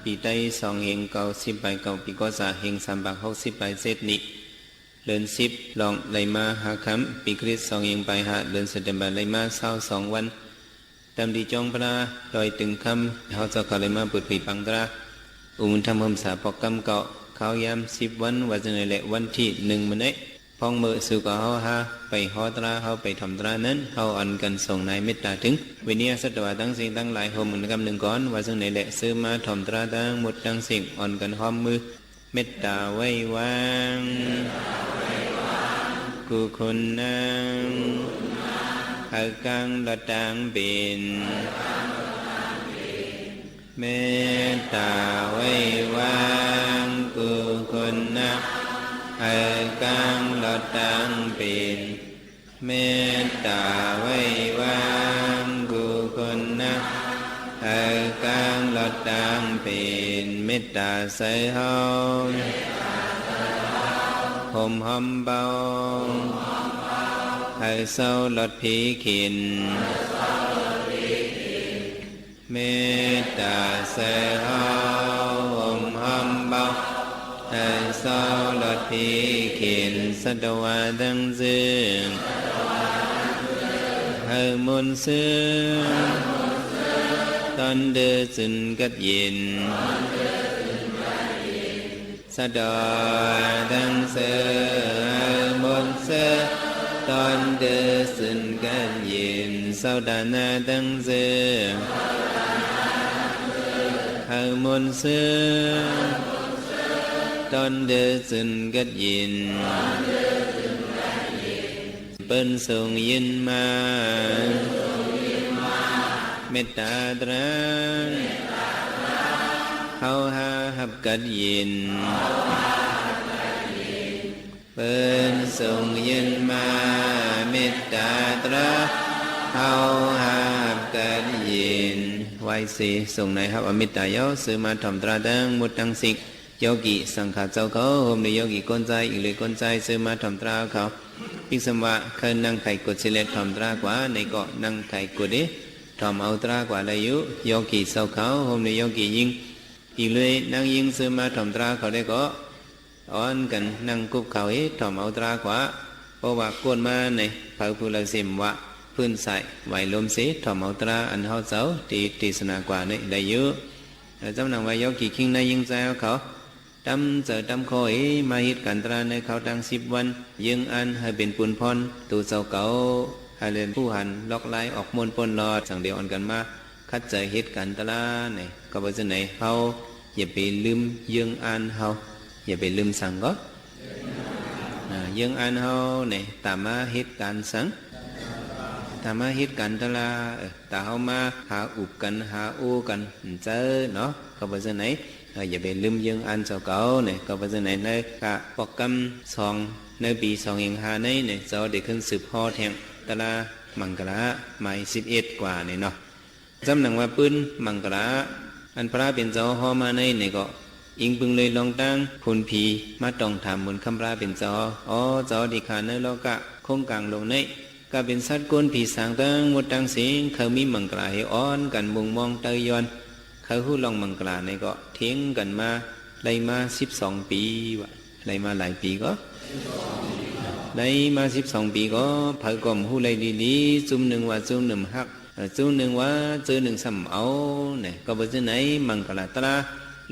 ปีใต้2เฮงเก่า10ใบเก่าปีก็จะเฮง3บาท60ใบเศษนิเดือน10ลองไหลมาหาคำปีคริส2เฮงไปหาเดือนเซปเทมเบอร์ไหลมา22วันตามดีจองพระดอยตึงคำเขาจะขอไหลมาเปิดผีปังตราอุมทำหมสาปอกกำเก่าเขายาม10วันวันจะในแหละวันที่1มื้อนี้พองมือสู่กับเฮาฮาไปฮอตราเฮาไปทำตรานั้นเฮาอันกันส่งนายเมตตาถึงวิญญาสัตว์ตั้งสิ่งตั้งหลายโฮมเหมือนกำหนึ่งก้อนว่าซึ่งในแหละซื้อมาทำตราตั้งหมดตั้งสิ่งอ่อนกันห้อมมือเมตตาไว้วางกูคนนางหากังละตังเป็นเมตตาไว้วางกูคนนางหากังละตังเป็นเมตตาไว้วางกูคนนะหากังละตังเป็นเมตตาใส่เฮาห่มหอมเบาให้เศร้าลดผีขินเมตตาใส่เฮาห่มหอมเบาให้เศร้าลดผีขินสัตวาดังซึ่งให้มนต์ซึ่งตอนเดือจึนกัดยินสะดอดังเสือมนต์เสือตอนเดือจึนกัดยินเศร้าดานาดังเสือให้มนต์เสือตอนเดือจึนกัดยินเปิ้นส่งยินมาเมตตาตรังเฮาหาหับกัดยินเปิ้นส่งยินมาเมตตาตรังเฮาหาหับกัดยินไว้สิส่งในหับอมิตตายอซื้อมาทำตราดังมุดดังสิกโยกิสังขารเจ้าเขาโฮมในโยกิก้นใจอีกเลยก้นใจซื้อมาทำตราเขาพิกสมวะเคยนั่งไข่กดสิเลตทำตรากว่าในเกาะนั่งไข่กดดิทำเอาตรากว่าได้ยุโยกิเศร้าเขาโฮมในโยกิยิงอีกเลยนั่งยิงซื้อมาทำตราเขาได้ก็อ่อนกันนั่งกุบเขาทำเอาตรากว่าเพราะว่ากวนมาในเผาผู้ละสิมวะพื้นใส่ไหวลมสีทำเอาตราอันเฮาเจ้าตีสนากว่าในได้ยุจำนำว่าโยกิคิงในยิงใจเขาตำเจอตำคอยมาฮิตกันตราในเขาตั้ง10 วันยิงอันให้เป็นปุนพรตูเจ้าเก่าให้เล่นผู้หันล็อกไล่ออกมนปนรอดสั่งเดียวอันกันมาคัดใจฮิตกันตราเนี่ยก็ไปจะไหนเฮาอย่าไปลืมยิงอันเฮาอย่าไปลืมสั่งก็ยิงอันเฮาเนี่ยตามมาฮิตกันสั่งตามมาฮิตกันตราตาเฮามาหาอุบกันหาอู้กันเจอเนาะก็ไปจะไหนอย่าไปลืมยิงอันเจ้าเก่าเนี่ยก็ไปจะไหนในกะปอกกำ2ในปี215นี้เนี่ยจะได้ขึ้นสืบห่อแทงตะลามังกระหมาย11กว่าเนี่ยเนาะจำหนังว่าปืนมังกระอันพระเป็นเจ้าห่อมาในเนี่ยก็อิงพึงเลยลองตั้งพุนผีมาต้องถามบนคำพระเป็นเจ้าเจ้าดีขาในโลกะคงกลางลงในก็เป็นสัตว์ก้นผีสางตั้งหมดตั้งสิงเขามีมังกระให้อ่อนกันมุงมองเตยย้อนเขาหู้ลองมังกรในก็เทียงกันมาไล่มา12 ปีวะไล่มาหลายปีก็ไล่มา12 ปีก็เผยกลมหู้ไล่ดีๆจุ่มหนึ่งว่าจุ่มหนึ่งหักจุ่มหนึ่งว่าเจอหนึ่งสำเอาเนี่ยก็บอกจะไหนมังกรตรา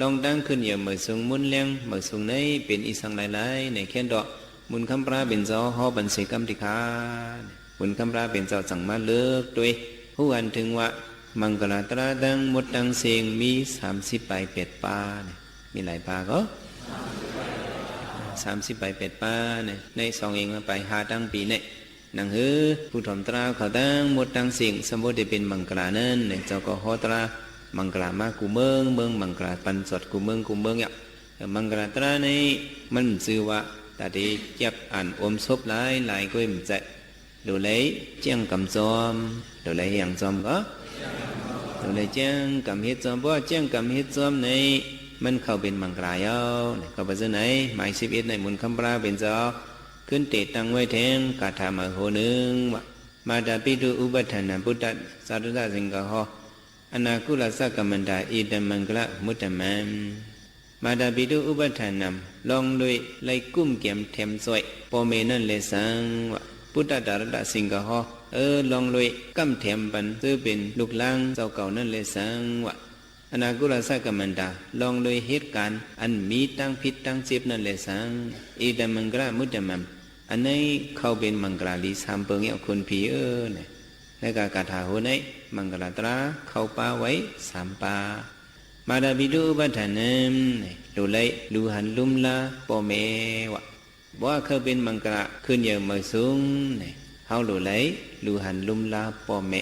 ลองตั้งขึ้นอย่าเหมือนสูงมุนเลี้ยงเหมือนสูงในเป็นอีสังหลายๆในแค่ดอกมุนคำปราเป็นเจ้าหอบันเสกรรมติคามุนคำปราเป็นเจ้าสั่งมาเลิกด้วยผู้อันถึงว่ามังกรตราดังหมดดังเสียงมี30 ใบ8 ปาเนี่ยมีหลายปาก็30 ใบ8 ปาเนี่ยใน2เองมาไปหาตั้งปีเนี่ยนังฮือผู้ทำตราเขาดังหมดดังเสียงสมบูรณ์ได้เป็นมังกรนั้นเนี่ยเจ้าก็ฮอตรามังกรมากูเมืองมังกรปันสดกูเมืองเนี่ยมังกรตราในมันชื่อว่าแต่ที่เจ็บอ่านอมศพหลายก็มันจะดูเลยเจียงกำจอมดูเลยอย่างจอมก็ดูเลยเจียงกำเฮ็ดจอมเพราะเจียงกำเฮ็ดจอมในมันเข้าเป็นมังกรเอาเข้าไปที่ไหนหมาย11ในมุนคำปราเป็นเจ้าขึ้นเตะตั้งไว้แทงกาถามาโหนึงว่ามาดาปิตุอุปัฏฐานาพุทธสาธุตสิงกะหอ อนาคุลสักกัมมันดาอิดมังกละมุตตมัมมาดาบิดุอุปทานำลองด้วยไลกุ้มเกี่ยมเทมสวยปอเมนั่นเลยสังวะพุทธดารดาสิงกะฮอลองเลยกัมเทมปันซื้อเป็นลูกล้างเจ้าเก่านั่นเลยสังวะอนาคุลสักกัมมันดาลองเลยเหตุการณ์อันมีตั้งผิดตั้งเจ็บนั่นเลยสังอิดมังกละมุตตมัมอันนี้เขาเป็นมังกรลีสามเปิงเอาคนผีเนี่ยแล้วก็คาถาหัวในมังกรตราเข้าป่าไว้สามป่ามาดาบิดูบัตถานมดูไลดูหันลุมลาปอเมวะว่าเขาเป็นมังกรขึ้นเยอะมาสูงเนี่ยเขาดูไลดูหันลุมลาปอเม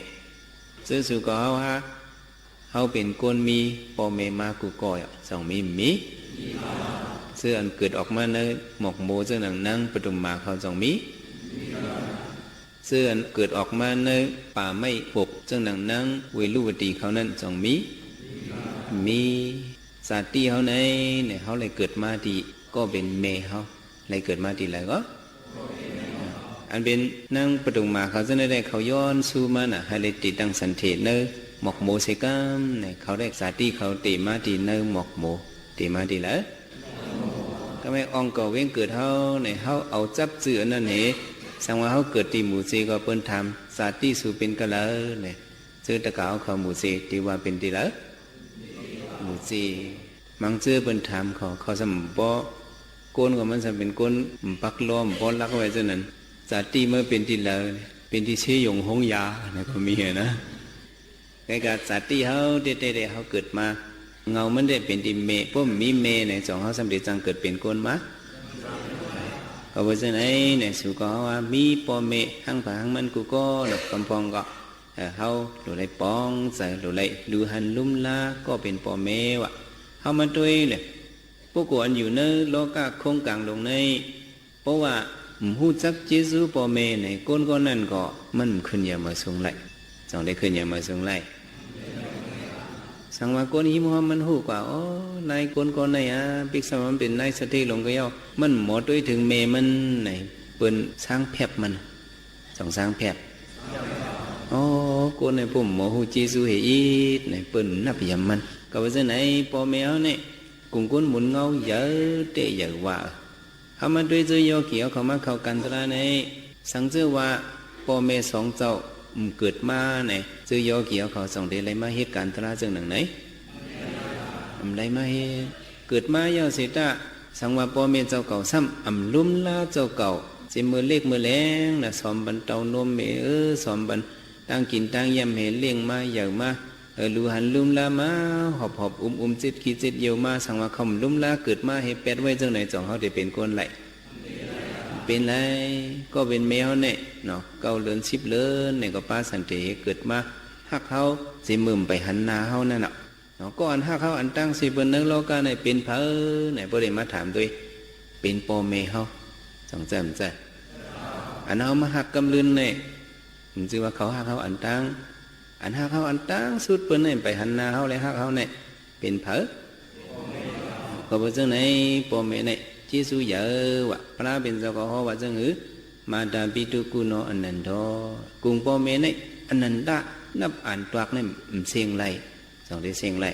ซื้อสุกเขาฮะเขาเป็นก้นมีปอเมมากุกอยสองมีเสื้ออันเกิดออกมาในหมอกโมเสื้อหนังนั่งปฐุมมาเขาสองมีเสื้ออันเกิดออกมาในป่าไม่ปกเสื้อหนังนั่งเวลุวตีเขานั่นสองมีสัตว์ที่เขาในเนี่ยเขาเลยเกิดมาที่ก็เป็นเมเขาเลยเกิดมาที่ไหนก็อันเป็นนั่งปฐุมมาเขาจะได้เขาย้อนสู้มาน่ะให้เลยติดตั้งสันเทเนอหมอกโมเสกัมเนี่ยเขาได้สัตว์ที่เขาติมาที่เนอหมอกโมติมาที่ไหนก็ไม่องก่อเว้งเกิดเขาเนี่ยเขาเอาจับเสือนั่นเหสังว่าเขาเกิดที่หมู่เซก็เปิ้นทำสัตว์ที่สู่เป็นกะละเนี่ยซื้อตะกาวเขาหมู่เซที่ว่าเป็นที่ละหมู่เซมังเจอเปิ้นทำเขาสมบ่ก้นก็มันจะเป็นก้นปักล้อมบ่ลักไว้ซะนั้นสัตว์ที่เมื่อเป็นที่ละเป็นที่เชยงหงยาเนี่ยก็มีนะไอ้กะสัตว์ที่เขาเด็ๆเขาเกิดมาเงามันได้เป็นที่เมพวกมีเมเนี่ยสองเขาสำเร็จจังเกิดเป็นก้นมาเขาบอกว่าเนี่ยสุก็ว่ามีปอเมหังผาหังมันกูก็หลับกำปองก็เขาดูไรปองใส่ดูไรดูหันลุ่มลาก็เป็นปอเมวะเขามาด้วยเลยพวกกูอันอยู่ในโลกาคงกลางลงในเพราะว่าหูจักเจซูปอเมเนี่ยก้นก็นั่นก็มันขึ้นอย่ามาสูงไหลสองได้ขึ้นอย่ามาสูงไหลสังว่าก้นหิมมันหูกว่าอ๋อนายก้นก็นายปิกสมันเป็นนายสติลงก็ย่อมันหมดด้วยถึงเมมันไหนเปิ้นสร้างแผบมันสองสร้างแผบอ๋อก้นในผมหมอหูเจซูเฮอีในเปิ้นนับยำมันก็ว่าจะไหนปอเมเอาเนี่ยกุ้งก้นหมุนเงาเยอะเตะเยอะว่าเขามาด้วยเจอยอเกี่ยวเขามาเข้ากันตราในสังเจอว่าปอเมสองเจ้าเกิดมาเนี่ยซื้อยอเกี่ยวเขาส่งเดลัยมาเหตุการณ์ตราจังหนังไหนอะไรมาเหตุเกิดมาย่อเสตะสังว่าปอเมเจ้าเก่าซ้ำลุ่มลาเจ้าเก่าเจมือเล็กมือแรงนะสอมบันเตานมเมสอมบันตั้งกินตั้งยำเหเลี้ยงมาใหญ่มาลูหันลุ่มลามาหอบจิตขี้จิตเยี่ยวมาสังว่าคำลุ่มลาเกิดมาให้แปดไว้จังไหนจ่องเขาได้เป็นก้นไหลเป็นไรก็เป็นแมวเนี่ยเนาะเก้าเลือน10 เลือนเนี่ยก็ป้าสันติเกิดมาหักเขาสิมึมไปหันนาเขานั่นเนาะก็อันหักเขาอันตั้งสิบนนึกโลกาเนี่ยเป็นเพอเนี่ยพอได้มาถามด้วยเป็นปอเมเขาสองแจ่มใจอันเขามาหักกำลืนเนี่ยผมชื่อว่าเขาหักเขาอันตั้งอันหักเขาอันตั้งสุดเปิ้นเนี่ยไปหันนาเขาเลยหักเขาเนี่ยเป็นเพอก็เพราะฉะนั้นปอเมเนี่ยเจสุเยอะวะพระเป็นเจ้าก็ฮอว่าจังหือมาดาปิตุกุโนอนันโดกุงปอเมเนี่ยอนันดานับอ่านตวักเนี่ยเสียงไรสองได้เสียงไร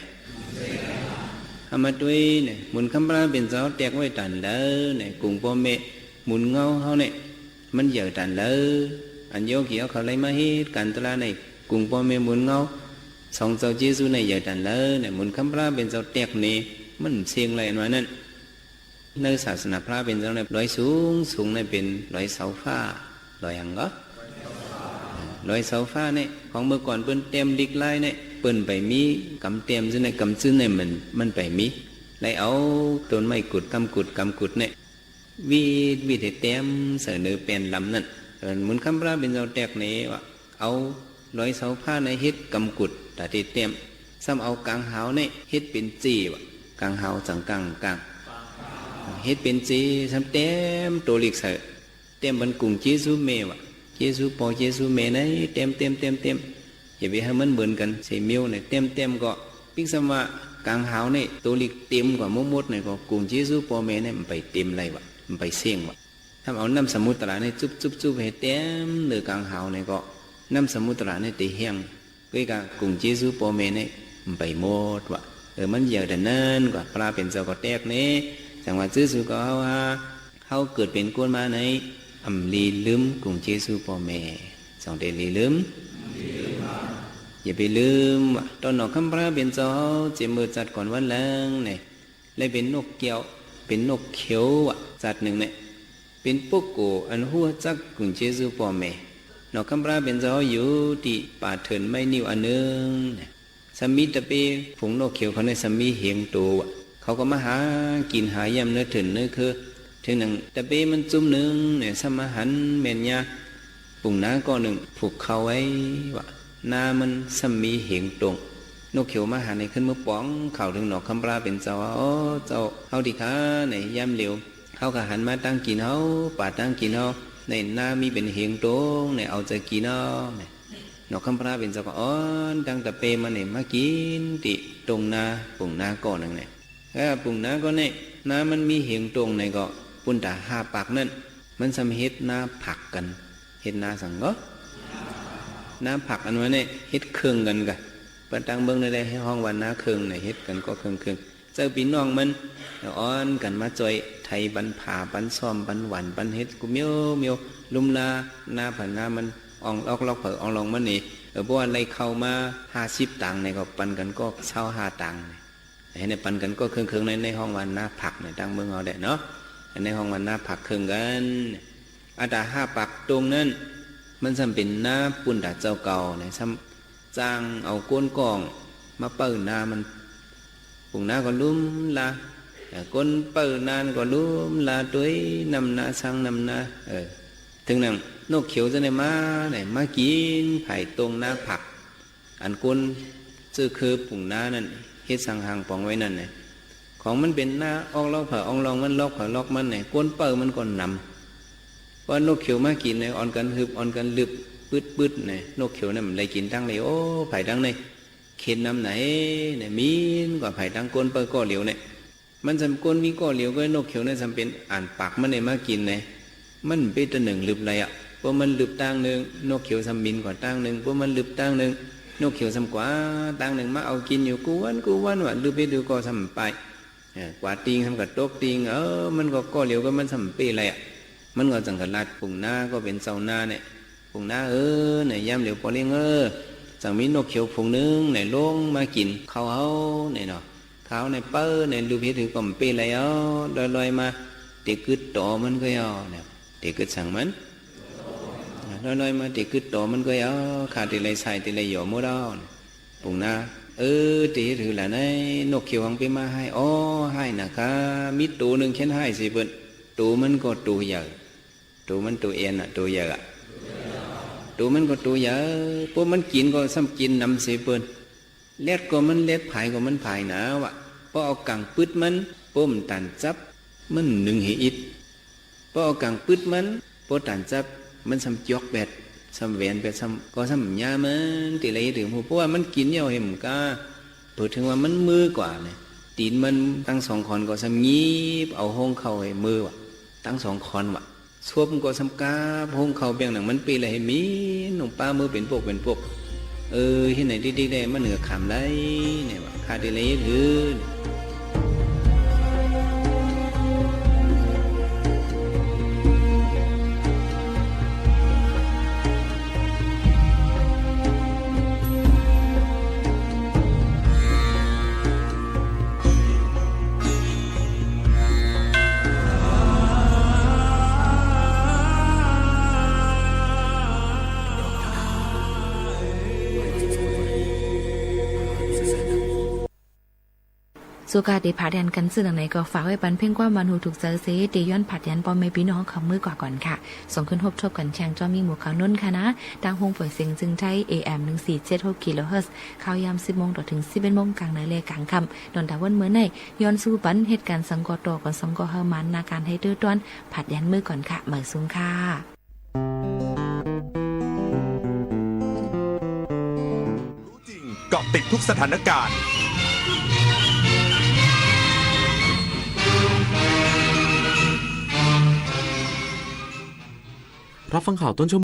ทำมาด้วยเนี่ยมุนคำพระเป็นเจ้าแตกไว้ตันเลยเนี่ยกุงปอเมมุนเงาเขาเนี่ยมันเยอะตันเลยอันโยกี่เขาเลยมาเหตุการตราเนี่ยกุงปอเมมุนเงาสองเจ้าเจสุเนี่ยเยอะตันเลยเนี่ยมุนคำพระเป็นเจ้าแตกเนี่ยมันเสียงไรมานั่นในศาสนาพระเป็นเจ้าในร้อยสูงในเป็นร้อยเสาฟ้าร้อยหังก็ร้อยเสาฟ้าเนี่ยของเมื่อก่อนเปิ้นเต็มดิกไล่เนี่ยเปิ้นไปมีกำเต็มซึ่งในกำซึ่งในมันไปมีไล่เอาต้นไม้กุดกำกุดเนี่ยวิธีเต็มเสนอเป็นลำนั่นมุนคำพระเป็นเจ้าแตกเนี่ยว่าเอาร้อยเสาฟ้าในเฮ็ดกำกุดแต่ที่เต็มซ้ำเอากลางหาวเนี่ยเฮ็ดเป็นจีว่ะกลางหาวจังกลางเฮ็ดเป็นจีทำเต็มตัวลิกเสเต็มบรรกุงเจสุเมวะเจสุปอเจสุเมไหนเต็มอย่าไปให้มันเหมือนกันเสมิวเนี่ยเต็มก็พิกษว่ากลางหาวเนี่ยตัวลิกเต็มกว่ามุดเนี่ยก็กุงเจสุปอเมเนี่ยมันไปเต็มไรวะมันไปเสี่ยงวะถ้าเอาน้ำสมุทรเนี่ยจุบให้เต็มเนือกลางหาวเนี่ยก็น้ำสมุทรเนี่ยตีแห้ง ก็กะกุงเจซูปอเมเนี่ยไปหมดว่ะมันเยอะแต่นั้นกว่าปลาเป็นเจ้าก็แตกเนี่ยจังหวะซื้อสูก็ว่าเขาเกิดเป็นกวนมาในลีลืมกุงเจซูปอเมสองเดลีลืมอย่าไปลืมว่าตอนนอกคำพระเป็นเจ้าเจมือจัดก่อนวันแรงเนี่ยเลยเป็นนกเกี่ยวเป็นนกเขียวอ่ะจัดหนึ่งเนี่ยเป็นปุ๊กโกอันหัวจักกุงเจซูปอเมนอกคำพระเป็นเจ้าอยู่ที่ป่าเถินไม่นิ่วอันนึงสามีตะเปผงนกเขียวเขาในสามีเหียงตัวเขาก็มาหากินหายำเนื้อเถินเนื้อคือถึงหนึ่งตะเปมันจุ่มหนึ่งเนี่ยสมหันเมนยาปุ่งน้าก็หนึ่งผูกเขาไว้ว่านามันสามีเหียงตรงนกเขียวมาหาในขึ้นมือป้องเข่าถึงหนอกคำปลาเป็นเจ้าอ๋อเจ้าเขาดีค่ะในยำเหลียวเขาก็หันมาตั้งกินเขาป่าตั้งกินเขาในนามีเป็นเหียงตรงในเอาใจกินเอานอกคำพระเป็นเจ้าก็อ้อนตั้งแต่เปมาเนี่ยมากินติตรงนาปุ่งนาก่อนนั่นแหละปุ่งนาก็เนี่ยนามันมีเหียงตรงในก็ปุ่นตาห้าปากนั่นมันสำเฮ็ดนาผักกันเฮ็ดนาสังก็นาผักอันว่าเนี่ยเฮ็ดเครื่องกันกันปันตังเบิ้งได้ให้ห้องวันนาเครื่องเนี่ยเฮ็ดกันก็เครื่องเจ้าพี่น้องมันอ้อนกันมาจอยไทยบันผ่าบันซ้อมบันหวานบันเฮ็ดกูเมียวลุมลานาผันนามันอองลอกเผอองลองมันนี่เพราะว่าอะไรเข้ามา50 ตังค์ในก็ปันกันก็เช่า5 ตังค์ให้ในปันกันก็เครื่องในห้องวันหน้าผักในตั้งเมืองเอาได้เนาะในห้องวันหน้าผักเครื่องกันอาตา5 ปักตรงนั้นมันจำเป็นหน้าปุ่นดาเจ้าเก่าในซ้ำจ้างเอาก้นกองมาเปิดหน้ามันปุ่งหน้าก็ลุ่มละก้นเปิดหน้าก็ลุ่มละด้วยนำหน้าช่างนำหน้าถึงนั่งนกเขียวจะได้มาเนี่ยมากินไผ่ตรงหน้าผักอันก้นซื้อคือปุ่งหน้านั่นเฮ็ดสังหางปองไว้นั่นเนี่ยของมันเป็นหน้าออกลอกเผออองลองมันลอกเผอลอกมันเนี่ยก้นเปิดมันก่อนนำเพราะนกเขียวมากินเนี่ยอ่อนกันฮึบอ่อนกันลึบปืดเนี่ยนกเขียวเนี่ยมันเลยกินตั้งเลยโอ้ไผ่ตั้งเลยเข็นน้ำไหนเนี่ยมีนกว่าไผ่ตั้งก้นเปิดก้อเหลียวเนี่ยมันจำก้นมีก้อเหลียวก็นกเขียวเนี่ยจำเป็นอ่านปากมันเนี่ยมากินเนี่ยมันเป็นตัวหนึ่งลึบอะไรอ่ะเพราะมันลึบตั้งหนึ่งนกเขียวซ้ำบินกว่าตั้งหนึ่งเพราะมันลึบตั้งหนึ่งนกเขียวซ้ำกว่าตั้งหนึ่งมาเอากินอยู่กูวันว่าลึบไปดูก็ซ้ำไปกว่าติงทำกับโต๊ะติงมันก็เหลียวก็มันซ้ำเปอะไรอ่ะมันก็จังกับลาดปุ่งหน้าก็เป็นเสาหน้าเนี่ยปุ่งหน้าเนี่ยย่ำเหลียวพอเลี้ยงจังมีนกเขียวผงนึงเนี่ยลงมากินเขาเนี่ยเนาะเขาในเปิ้ลเนี่ยดูพิธีก็มันเปอะไรลอยมาเด็กกึดต่อมันก็เนี่ยเด็กกึดสั่งมันน้อยมาเด็กกึดต่อมันก็ขาดตีไรใส่ตีไรหย่อมัวดอนปุ่งหน้าตีถือแหละในนกเขียวหังไปมาให้ให้นะคะมีตัวหนึ่งแค่ให้สิเปิ้ลตัวมันก็ตัวใหญ่ตัวมันตัวเอ็นอ่ะตัวใหญ่อ่ะตัวมันก็ตัวใหญ่พวกมันกินก็ซ้ำกินนำสิเปิ้ลเล็ดก็มันเล็ดผายก็มันผายหนาวอ่ะพอเอากังปืดมันป้มตันจับมันหนึ่งหิอิดพอเอากังปืดมันพอตันจับมันซ้ำจอกแบดซ้ำแหวนแบดซ้ำก็ซ้ำยามันตีไรถึงเพราะว่ามันกินเยาเห็มกาเปิดถึงว่ามันมือกว่าเนี่ยตีนมันตั้ง2 คอนก็ซ้ำยีบเอาห้องเข่าให้มือว่ะตั้ง2 คอนว่ะสวบก็ซ้ำกาห้องเข่าเบียงหนังมันปีอะไรให้มีหนุ่มป้ามือเป็นพวกที่ไหนดีๆได้มันเหนือขำได้เนี่ยว่ะคาตีไรถือสุกาเดผาแดนกันซึ่งไหนก็ฝากไว้ปันเพ่งว่ามันหูถูกเจอเซเดย้อนผัดยันปอมไม่พี่น้องเขามือกว่าก่อนค่ะส่งขึ้นทบกันแชงจอมีหมู่ขาวนุ่นค่ะนะดังหงปล่อยเสียงจึงใจ AM 1476 กิโลเฮิรตซ์ข่าวยาม 10 โมงถึง 11 โมงกลางในเลกลางค่ำนนทวันเมื่อในย้อนสู้ปันเหตุการณ์สังกอตอก่อนสังกอเฮามันนาการให้เดือดร้อนผัดยันมือก่อนค่ะเหมือซุ้งค่ะรู้จริงเกาะติดทุกสถานการณ์รับฟังข่าวต้นชั่วโมง